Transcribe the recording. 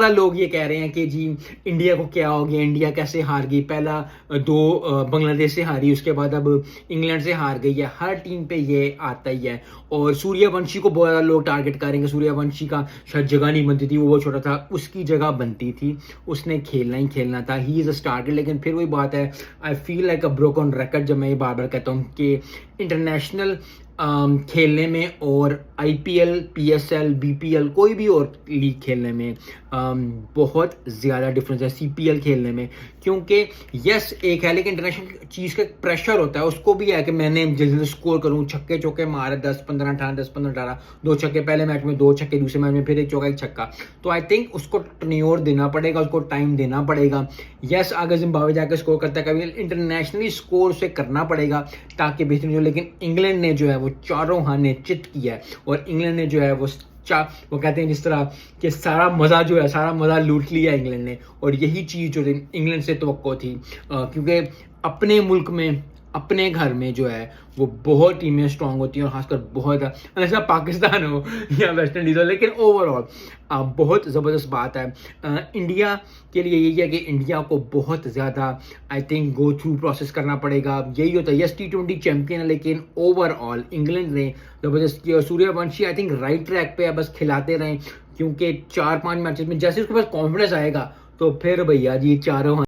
लोग ये कह रहे हैं कि जी इंडिया को क्या हो गया, इंडिया कैसे हार गई, पहला दो बांग्लादेश से हारी, उसके बाद अब इंग्लैंड से हार गई है। हर टीम पे ये आता ही है। और सूर्यवंशी को बहुत ज़्यादा लोग टारगेट करेंगे, सूर्यवंशी का शायद जगह नहीं बनती थी, वो बहुत छोटा था, उसकी जगह बनती थी, उसने खेलना ही खेलना था, ही इज़ अ स्टार्टर। लेकिन फिर वही बात है, I feel like a broken record जब मैं ये बार बार कहता हूँ कि इंटरनेशनल खेलने में और आईपीएल, पीएसएल, बीपीएल, कोई भी और लीग खेलने में बहुत ज़्यादा डिफरेंस है सीपीएल खेलने में। क्योंकि यस एक है, लेकिन इंटरनेशनल चीज़ का प्रेशर होता है, उसको भी है कि मैंने जल्दी स्कोर करूँ, छक्के चौके मारे 10-15 18, 10-15 18, 2 छक्के पहले मैच में, 2 छक्के दूसरे मैच में, फिर 1 चौका 1 छक्का। तो आई थिंक उसको टर्न्योर देना पड़ेगा, उसको टाइम देना पड़ेगा। यस अगर जिम्बाब्वे जाकर स्कोर करता है, कभी इंटरनेशनली स्कोर उसे करना पड़ेगा ताकि बेहतरीन हो। लेकिन इंग्लैंड ने जो है वो चारों हाने चित किया है, और इंग्लैंड ने जो है वो कहते हैं जिस तरह कि सारा मज़ा जो है, सारा मज़ा लूट लिया इंग्लैंड ने। और यही चीज़ जो इंग्लैंड से तवक्को थी, क्योंकि अपने मुल्क में, अपने घर में जो है वो बहुत टीमें स्ट्रांग होती हैं, और खासकर बहुत, ऐसा पाकिस्तान हो या वेस्ट इंडीज़ हो, लेकिन ओवरऑल बहुत ज़बरदस्त बात है। इंडिया के लिए यही है कि इंडिया को बहुत ज़्यादा I think go through process करना पड़ेगा। यही होता है, यस T20 चैंपियन है, लेकिन ओवरऑल इंग्लैंड ने ज़बरदस्त किया। Suryavanshi I think right track पे है, बस खिलाते रहें, क्योंकि 4-5 मैचेस में जैसे उसके पास कॉन्फिडेंस आएगा तो फिर भैया जी चारों